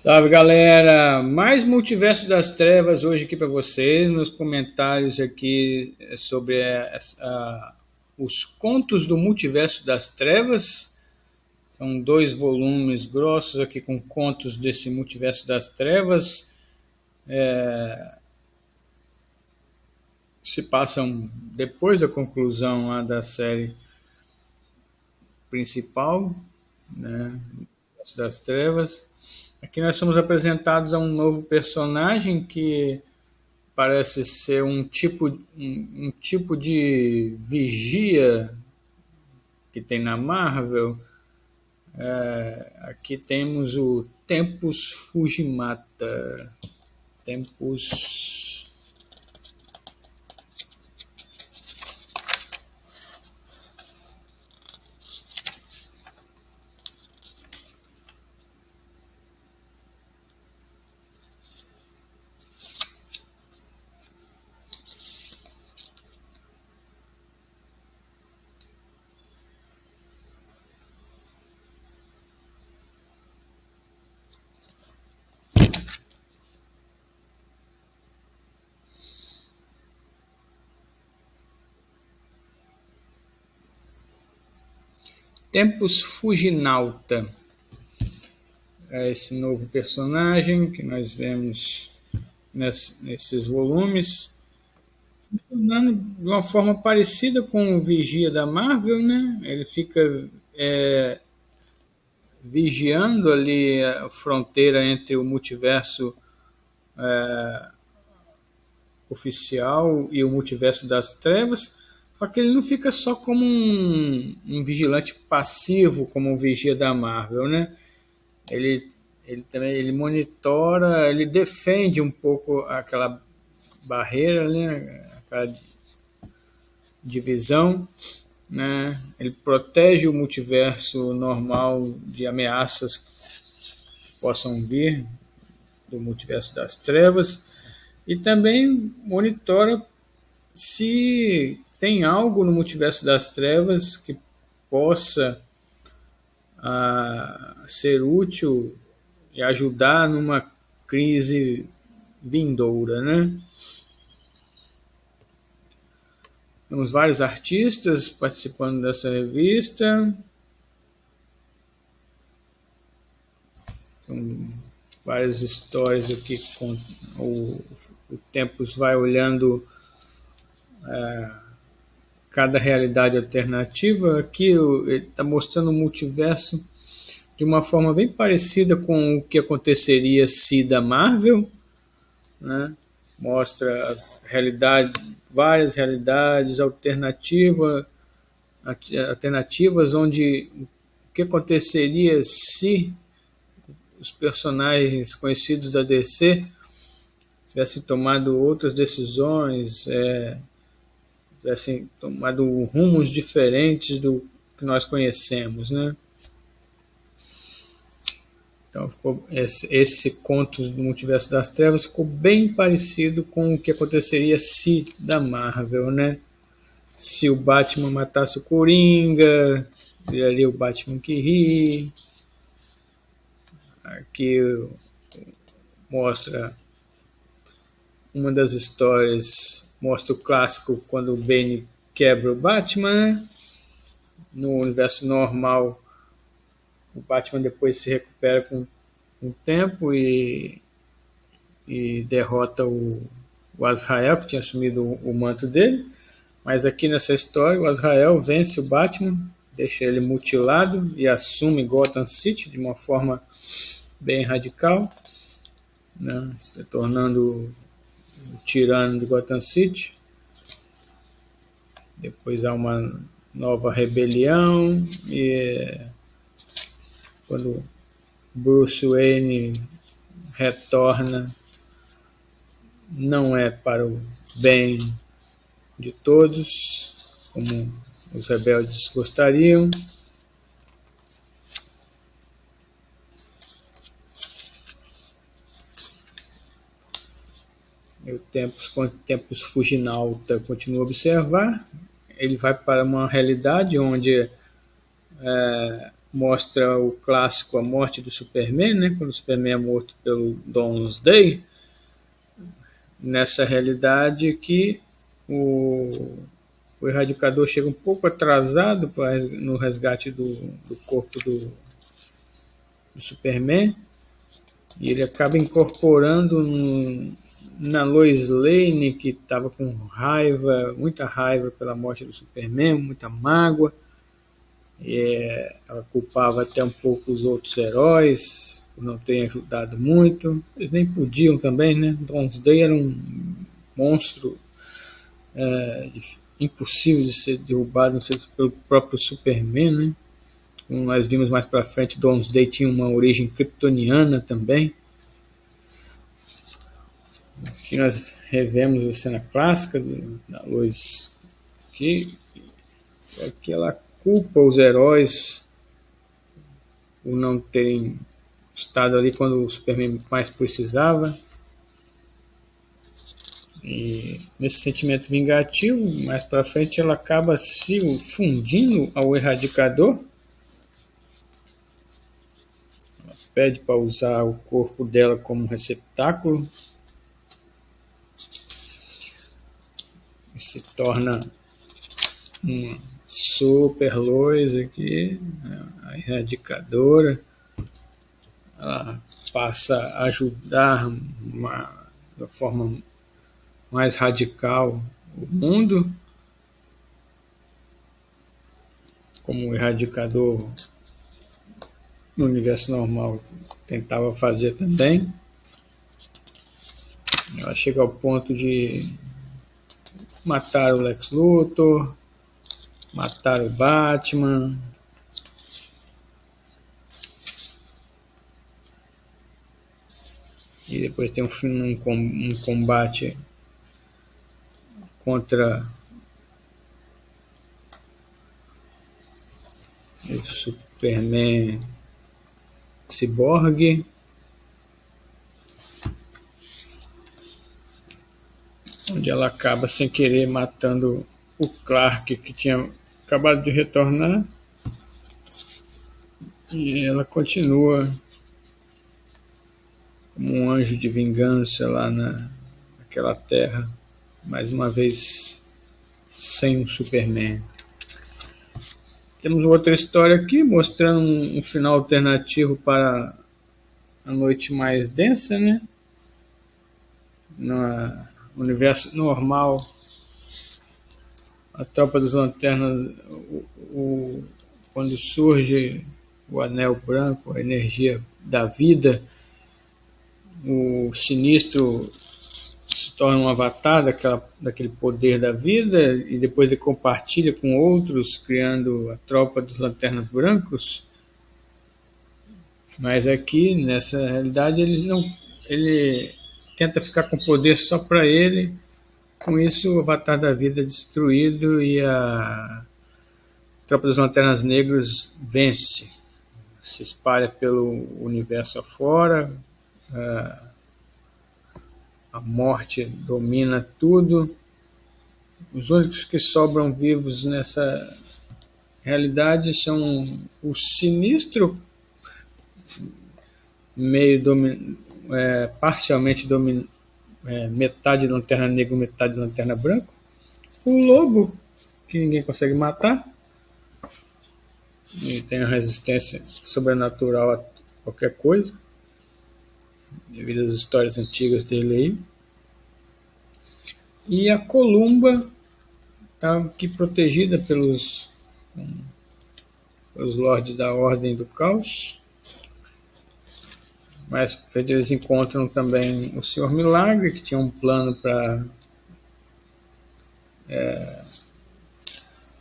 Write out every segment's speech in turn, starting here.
Salve galera, mais Multiverso das Trevas hoje aqui para vocês, nos comentários aqui sobre os contos do Multiverso das Trevas. São 2 volumes grossos aqui com contos desse Multiverso das Trevas. Se passam depois da conclusão lá da série principal, né, das Trevas. Aqui nós somos apresentados a um novo personagem que parece ser um tipo de vigia que tem na Marvel. Aqui temos o Tempus Fujimata. Tempus. Tempus Fujinauta. É esse novo personagem que nós vemos nesses volumes, funcionando de uma forma parecida com o Vigia da Marvel, né? Ele fica vigiando ali a fronteira entre o multiverso oficial e o multiverso das trevas, só que ele não fica só como um vigilante passivo como o Vigia da Marvel, né? Ele também ele monitora, ele defende um pouco aquela barreira, né? Aquela divisão, né? Ele protege o multiverso normal de ameaças que possam vir do multiverso das trevas e também monitora se tem algo no multiverso das trevas que possa ser útil e ajudar numa crise vindoura, né? Temos vários artistas participando dessa revista. São várias histórias aqui com o Tempus vai olhando cada realidade alternativa. Aqui ele está mostrando o multiverso de uma forma bem parecida com o que aconteceria se da Marvel, né? Mostra as realidades, várias realidades alternativas, onde o que aconteceria se os personagens conhecidos da DC tivessem tomado outras decisões, tivessem tomado rumos diferentes do que nós conhecemos, né? Então, esse conto do Multiverso das Trevas ficou bem parecido com o que aconteceria se da Marvel, né? Se o Batman matasse o Coringa, viraria o Batman que ri. Aqui mostra uma das histórias, mostra o clássico quando o Bane quebra o Batman, né? No universo normal, o Batman depois se recupera com o tempo e derrota o Azrael, que tinha assumido o manto dele. Mas aqui nessa história, o Azrael vence o Batman, deixa ele mutilado e assume Gotham City de uma forma bem radical, né? Se tornando o tirano de Gotham City. Depois há uma nova rebelião e quando Bruce Wayne retorna, não é para o bem de todos, como os rebeldes gostariam. E o Tempus Fujinauta continua a observar. Ele vai para uma realidade onde mostra o clássico A Morte do Superman, né? Quando o Superman é morto pelo Doomsday. Nessa realidade que o Erradicador chega um pouco atrasado no resgate do corpo do Superman, e ele acaba incorporando na Lois Lane, que estava com raiva, muita raiva pela morte do Superman, muita mágoa. Ela culpava até um pouco os outros heróis por não terem ajudado muito. Eles nem podiam também, né? Doomsday era um monstro impossível de ser derrubado, não sei se pelo próprio Superman, né? Como nós vimos mais para frente, Doomsday tinha uma origem kryptoniana também. Aqui nós revemos a cena clássica da Lois, que ela culpa os heróis por não terem estado ali quando o Superman mais precisava. E nesse sentimento vingativo, mais para frente ela acaba se fundindo ao Erradicador. Ela pede para usar o corpo dela como receptáculo e se torna uma super Lois aqui, a Erradicadora. Ela passa a ajudar de uma forma mais radical o mundo, como o Erradicador no universo normal tentava fazer também. Ela chega ao ponto de matar o Lex Luthor, matar o Batman. E depois tem um combate contra o Superman Cyborg, onde ela acaba sem querer matando o Clark, que tinha acabado de retornar, e ela continua como um anjo de vingança lá naquela terra, mais uma vez sem um Superman. Temos outra história aqui mostrando um final alternativo para a Noite Mais Densa, né? No universo normal, a Tropa das Lanternas, quando surge o Anel Branco, a energia da vida, o Sinistro se torna um avatar daquele poder da vida, e depois ele compartilha com outros, criando a Tropa dos Lanternas Brancos. Mas aqui, nessa realidade, ele tenta ficar com poder só para ele. Com isso, o Avatar da Vida é destruído e a Tropa das Lanternas Negras vence. Se espalha pelo universo afora. A morte domina tudo. Os únicos que sobram vivos nessa realidade são o Sinistro, parcialmente metade Lanterna Negra, metade Lanterna Branca. O Lobo, que ninguém consegue matar, e tem uma resistência sobrenatural a qualquer coisa, devido às histórias antigas dele aí. E a Columba está aqui protegida pelos Lordes da Ordem do Caos. Mas eles encontram também o Senhor Milagre, que tinha um plano para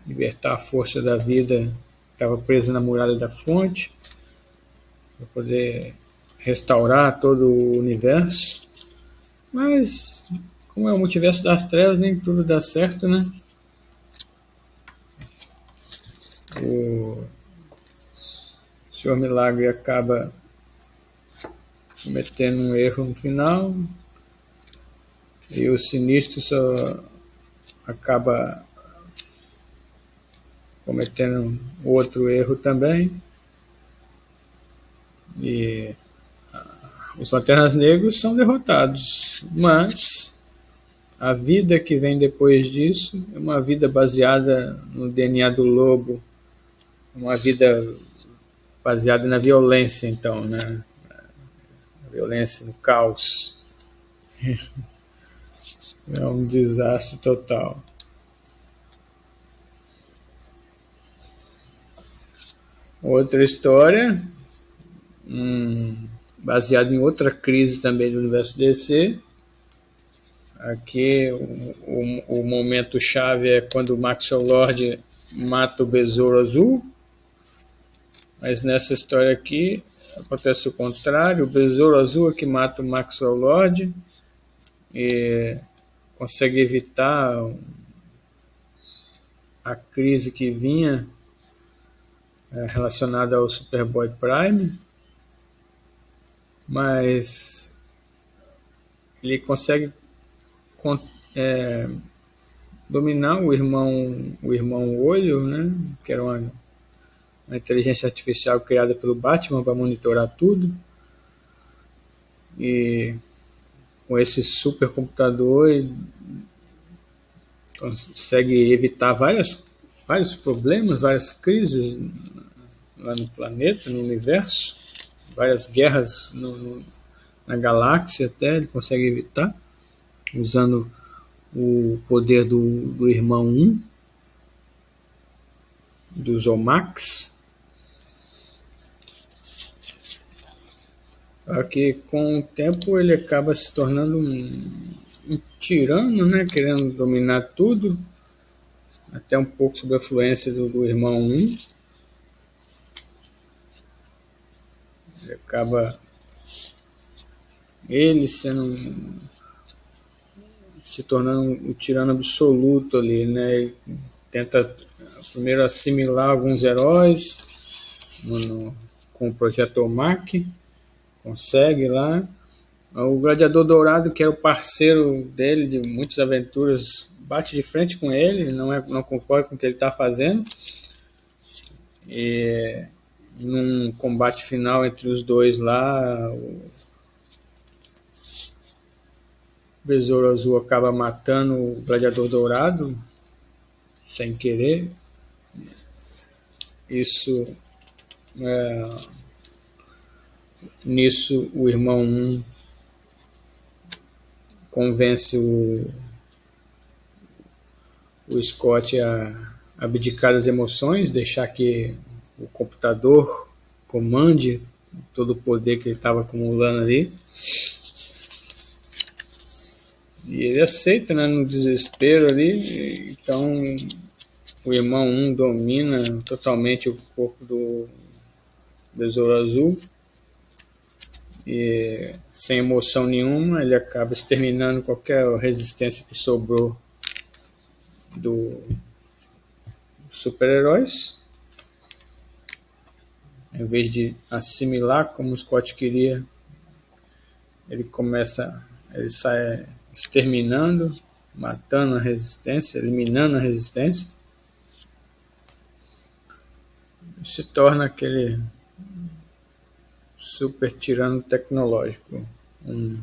libertar a força da vida que estava presa na Muralha da Fonte, para poder restaurar todo o universo. Mas, como é o multiverso das trevas, nem tudo dá certo, né? O Senhor Milagre acaba cometendo um erro no final, e o Sinistro só acaba cometendo outro erro também. E os Lanternas Negros são derrotados, mas a vida que vem depois disso é uma vida baseada no DNA do lobo, uma vida baseada na violência, então, né? A violência, no caos. É um desastre total. Outra história, baseada em outra crise também do universo DC. Aqui o momento chave é quando o Maxwell Lord mata o Besouro Azul. Mas nessa história aqui acontece o contrário. O Besouro Azul é que mata o Maxwell Lord e consegue evitar a crise que vinha relacionada ao Superboy Prime, mas ele consegue dominar o irmão Olho, né, que era uma inteligência artificial criada pelo Batman para monitorar tudo, e com esse supercomputador ele consegue evitar vários problemas, várias crises lá no planeta, no universo, várias guerras na galáxia até, ele consegue evitar, usando o poder do irmão 1, do Zomax. Aqui, com o tempo, ele acaba se tornando um tirano, né, querendo dominar tudo, até um pouco sob a influência do irmão 1. Ele acaba se tornando um tirano absoluto ali, né? Ele tenta primeiro assimilar alguns heróis com o Projeto OMAC, consegue lá. O Gladiador Dourado, que era o parceiro dele de muitas aventuras, bate de frente com ele, não concorda com o que ele está fazendo. E num combate final entre os dois lá, o Besouro Azul acaba matando o Gladiador Dourado sem querer. Nisso o irmão 1 convence o Scott a abdicar das emoções, deixar que o computador comande todo o poder que ele estava acumulando ali. E ele aceita, né, no desespero ali. Então o irmão 1 domina totalmente o corpo do Besouro Azul. E sem emoção nenhuma, ele acaba exterminando qualquer resistência que sobrou dos super-heróis. Em vez de assimilar como o Scott queria, ele sai exterminando, matando a resistência, eliminando a resistência. E se torna aquele super tirano tecnológico, um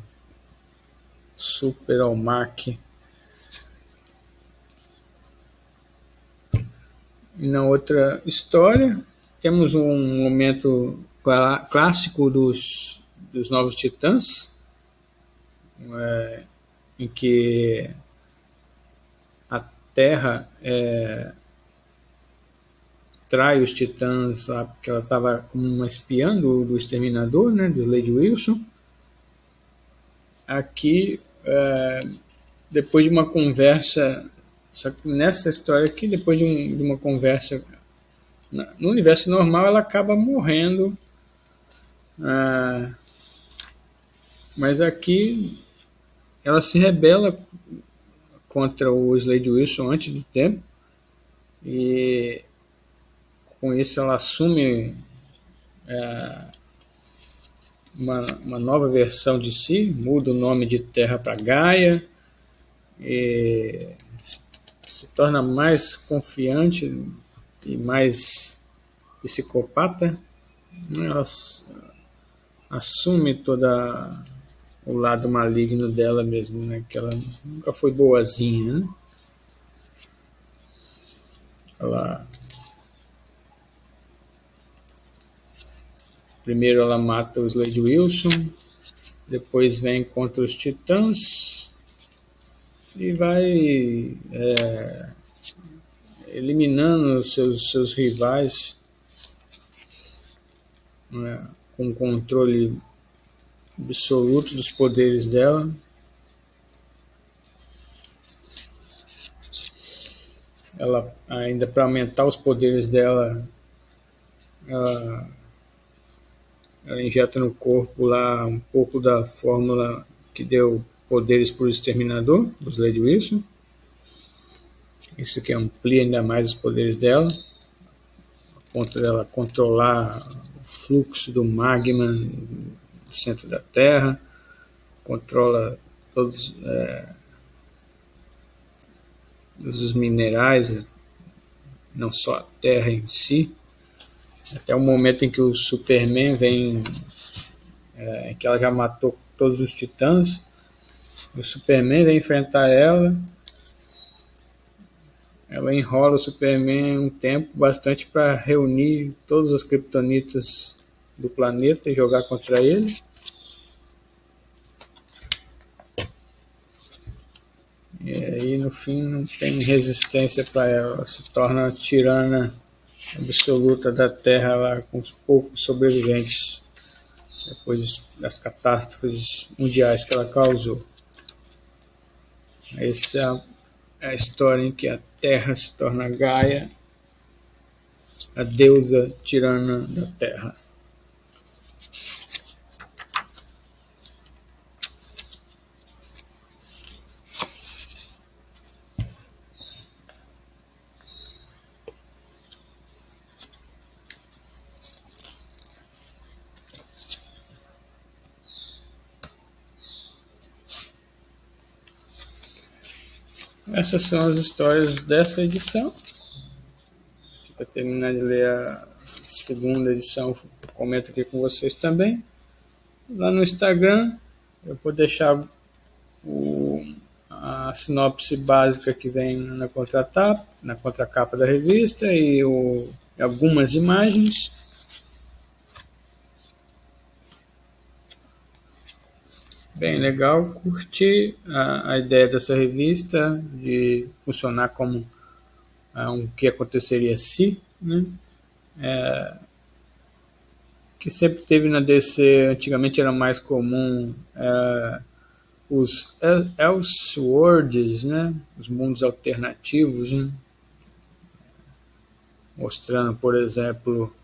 super OMAC. E na outra história, temos um momento clássico dos Novos Titãs, em que a Terra trai os Titãs lá, porque ela estava como uma espiã do Exterminador, né, do Slade Wilson. Aqui, depois de uma conversa, só que nessa história aqui, depois de uma conversa no universo normal, ela acaba morrendo, mas aqui ela se rebela contra o Slade Wilson antes do tempo, e com isso ela assume uma nova versão de si, muda o nome de Terra para Gaia, e se torna mais confiante e mais psicopata. Ela assume toda o lado maligno dela mesmo, né? Que ela nunca foi boazinha, né? Ela, primeiro ela mata o Slade Wilson, depois vem contra os Titãs e vai eliminando seus rivais, né, com controle absoluto dos poderes dela. Ela, ainda para aumentar os poderes dela, ela injeta no corpo lá um pouco da fórmula que deu poderes para o Exterminador, do Slade Wilson. Isso que amplia ainda mais os poderes dela, a ponto dela controlar o fluxo do magma no centro da Terra, controla todos os minerais, não só a Terra em si, até o momento em que o Superman vem, que ela já matou todos os titãs, o Superman vem enfrentar ela enrola o Superman um tempo bastante para reunir todas as kryptonitas do planeta e jogar contra ele. E aí no fim não tem resistência para ela, ela se torna a tirana absoluta da Terra lá com os poucos sobreviventes depois das catástrofes mundiais que ela causou. Essa é a história em que a Terra se torna Gaia, a deusa tirana da Terra. Essas são as histórias dessa edição. Se eu terminar de ler a segunda edição, eu comento aqui com vocês também. Lá no Instagram, eu vou deixar a sinopse básica que vem na contracapa da revista e algumas imagens. Bem legal, curti a ideia dessa revista de funcionar como um que aconteceria se, né? Que sempre teve na DC, antigamente era mais comum os Elseworlds, né? Os mundos alternativos, né? Mostrando, por exemplo,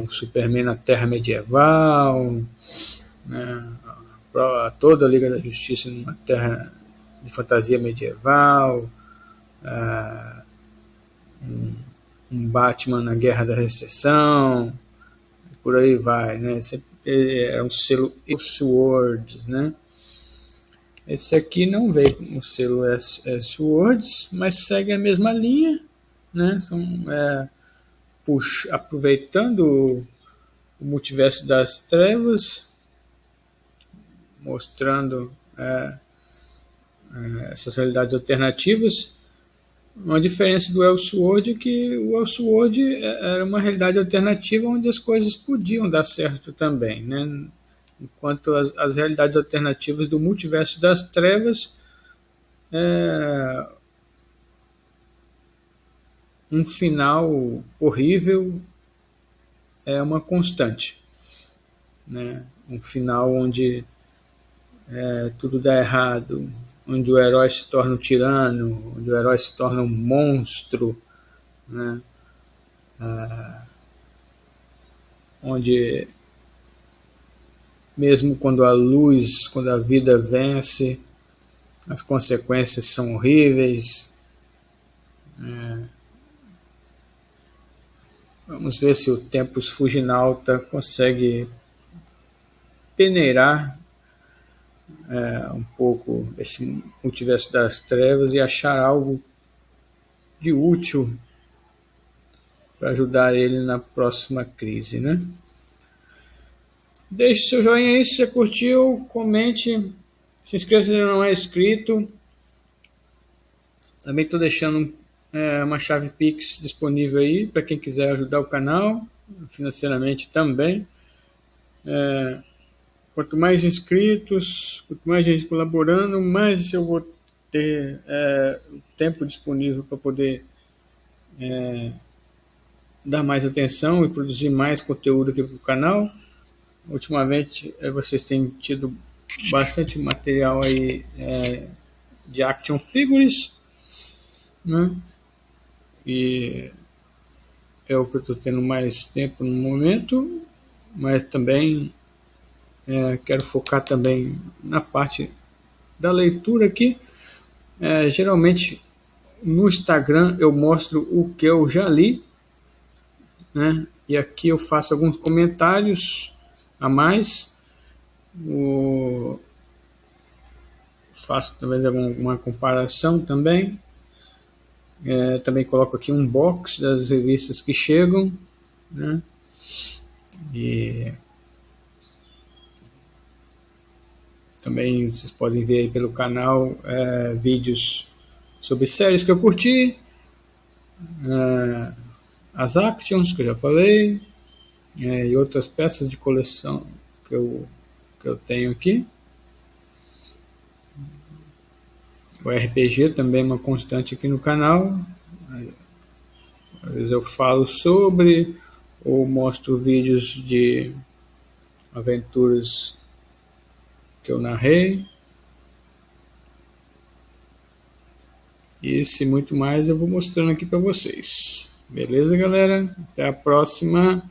o Superman na Terra medieval, né? Toda a Liga da Justiça numa Terra de fantasia medieval, um Batman na Guerra da Recessão, por aí vai, né? Sempre era um selo Elseworlds, né? Esse aqui não veio com o selo Elseworlds, mas segue a mesma linha, né? Aproveitando o multiverso das trevas, mostrando essas realidades alternativas. Uma diferença do Elseworld é que o Elseworld era uma realidade alternativa onde as coisas podiam dar certo também, né? Enquanto as realidades alternativas do multiverso das trevas, um final horrível é uma constante, né? Um final onde tudo dá errado, onde o herói se torna um tirano, onde o herói se torna um monstro, né? Onde mesmo quando a vida vence, as consequências são horríveis. Vamos ver se o Tempus Fuginauta consegue peneirar um pouco esse multiverso das trevas e achar algo de útil para ajudar ele na próxima crise, né? Deixe seu joinha aí se você curtiu, comente, se inscreva se ainda não é inscrito. Também estou deixando uma chave Pix disponível aí para quem quiser ajudar o canal, financeiramente também. Quanto mais inscritos, quanto mais gente colaborando, mais eu vou ter tempo disponível para poder dar mais atenção e produzir mais conteúdo aqui para o canal. Ultimamente vocês têm tido bastante material aí de action figures, né? E é o que eu estou tendo mais tempo no momento, mas também quero focar também na parte da leitura aqui. Geralmente no Instagram eu mostro o que eu já li, né? E aqui eu faço alguns comentários a mais. Faço talvez alguma comparação também. Também coloco aqui um box das revistas que chegam, né? E também vocês podem ver aí pelo canal vídeos sobre séries que eu curti, as Actions que eu já falei, e outras peças de coleção que eu tenho aqui. O RPG também é uma constante aqui no canal. Às vezes eu falo sobre ou mostro vídeos de aventuras que eu narrei. E se muito mais eu vou mostrando aqui para vocês. Beleza, galera? Até a próxima.